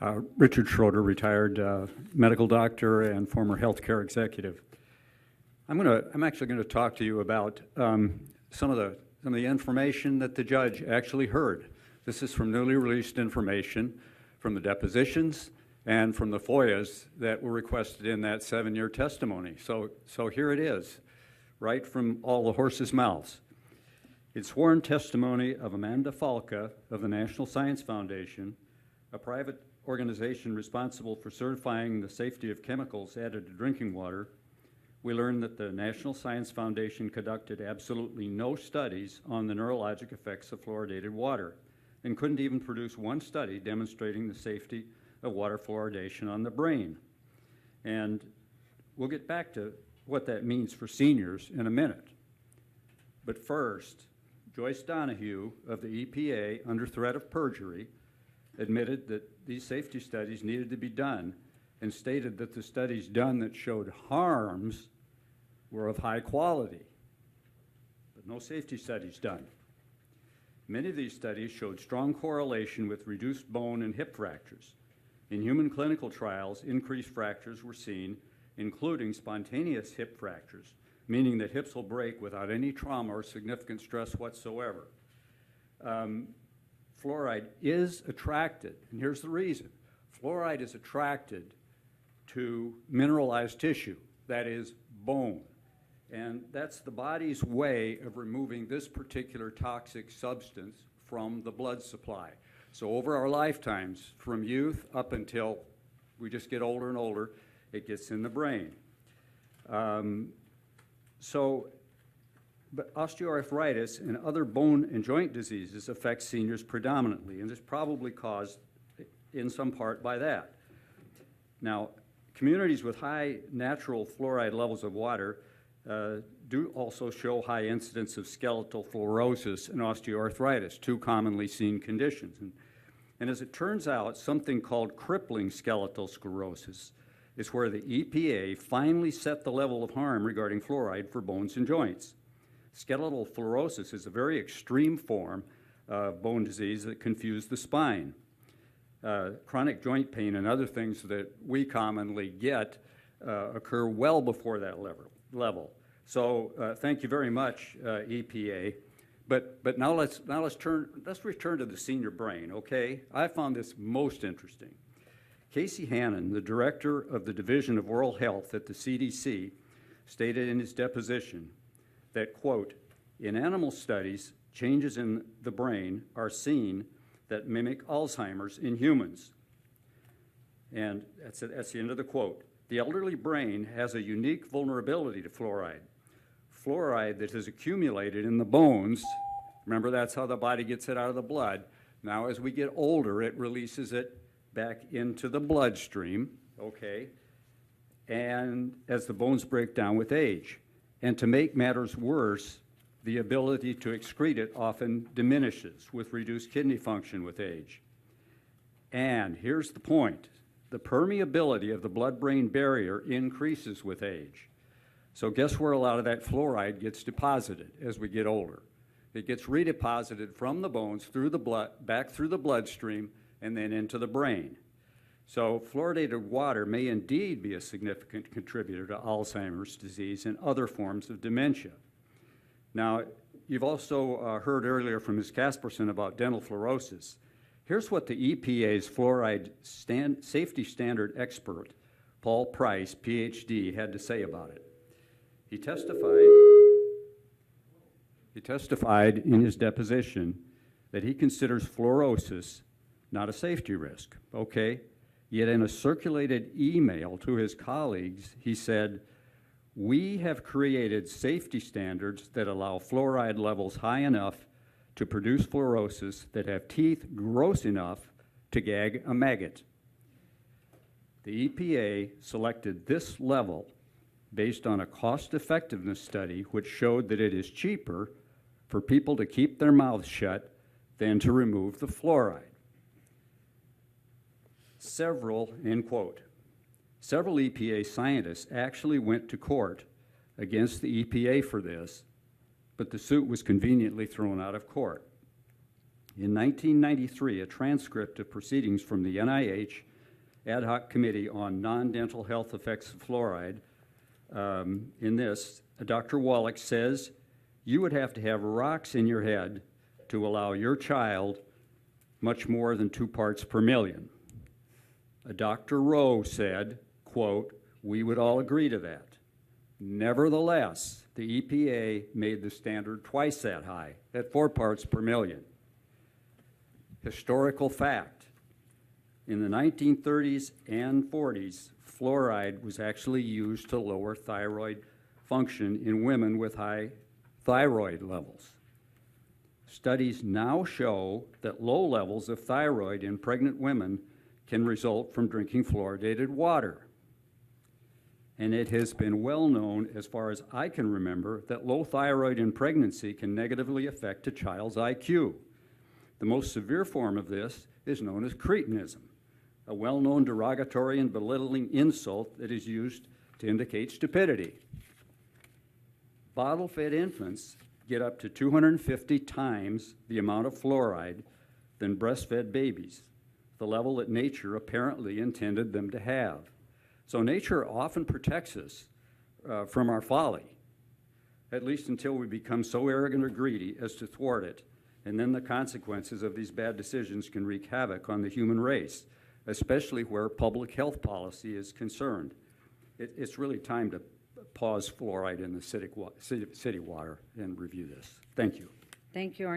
Richard Schroeder, retired medical doctor and former healthcare executive. I'm actually going to talk to you about some of the information that the judge actually heard. This is from newly released information from the depositions and from the FOIAs that were requested in that 7-year testimony. So here it is, right from all the horses' mouths. It's sworn testimony of Amanda Falca of the National Science Foundation, a private organization responsible for certifying the safety of chemicals added to drinking water. We learned that the National Science Foundation conducted absolutely no studies on the neurologic effects of fluoridated water and couldn't even produce one study demonstrating the safety of water fluoridation on the brain. And we'll get back to what that means for seniors in a minute. But first, Joyce Donohue of the EPA, under threat of perjury, admitted that these safety studies needed to be done and stated that the studies done that showed harms were of high quality, but no safety studies done. Many of these studies showed strong correlation with reduced bone and hip fractures. In human clinical trials, increased fractures were seen, including spontaneous hip fractures, meaning that hips will break without any trauma or significant stress whatsoever. Fluoride is attracted, and here's the reason. Fluoride is attracted to mineralized tissue, that is bone. And that's the body's way of removing this particular toxic substance from the blood supply. So over our lifetimes, from youth up until we just get older and older, it gets in the brain. But osteoarthritis and other bone and joint diseases affect seniors predominantly, and is probably caused in some part by that. Now, communities with high natural fluoride levels of water do also show high incidence of skeletal fluorosis and osteoarthritis, two commonly seen conditions. And as it turns out, something called crippling skeletal sclerosis is where the EPA finally set the level of harm regarding fluoride for bones and joints. Skeletal fluorosis is a very extreme form of bone disease that confuse the spine. Chronic joint pain and other things that we commonly get occur well before that level. So thank you very much, EPA. But now let's return to the senior brain, okay? I found this most interesting. Casey Hannon, the director of the Division of Oral Health at the CDC, stated in his deposition that, quote, in animal studies, changes in the brain are seen that mimic Alzheimer's in humans. And that's the end of the quote. The elderly brain has a unique vulnerability to fluoride. Fluoride that has accumulated in the bones, remember that's how the body gets it out of the blood. Now as we get older, it releases it back into the bloodstream, okay? And as the bones break down with age. And to make matters worse, the ability to excrete it often diminishes with reduced kidney function with age. And here's the point. The permeability of the blood-brain barrier increases with age. So guess where a lot of that fluoride gets deposited as we get older? It gets redeposited from the bones through the blood, back through the bloodstream, and then into the brain. So fluoridated water may indeed be a significant contributor to Alzheimer's disease and other forms of dementia. Now, you've also heard earlier from Ms. Casperson about dental fluorosis. Here's what the EPA's fluoride safety standard expert, Paul Price, PhD, had to say about it. He testified in his deposition that he considers fluorosis not a safety risk, okay? Yet in a circulated email to his colleagues, he said, we have created safety standards that allow fluoride levels high enough to produce fluorosis that have teeth gross enough to gag a maggot. The EPA selected this level based on a cost-effectiveness study which showed that it is cheaper for people to keep their mouths shut than to remove the fluoride. Several, end quote, several EPA scientists actually went to court against the EPA for this, but the suit was conveniently thrown out of court. In 1993, a transcript of proceedings from the NIH Ad hoc Committee on Non-Dental Health Effects of Fluoride, in this, Dr. Wallach says, you would have to have rocks in your head to allow your child much more than 2 parts per million. Dr. Rowe said, quote, we would all agree to that. Nevertheless, the EPA made the standard twice that high, at 4 parts per million. Historical fact, in the 1930s and 40s, fluoride was actually used to lower thyroid function in women with high thyroid levels. Studies now show that low levels of thyroid in pregnant women can result from drinking fluoridated water. And it has been well known, as far as I can remember, that low thyroid in pregnancy can negatively affect a child's IQ. The most severe form of this is known as cretinism, a well-known derogatory and belittling insult that is used to indicate stupidity. Bottle-fed infants get up to 250 times the amount of fluoride than breastfed babies, the level that nature apparently intended them to have. So nature often protects us from our folly, at least until we become so arrogant or greedy as to thwart it, and then the consequences of these bad decisions can wreak havoc on the human race, especially where public health policy is concerned. It's really time to pause fluoride in the city water and review this. Thank you. Thank you. Our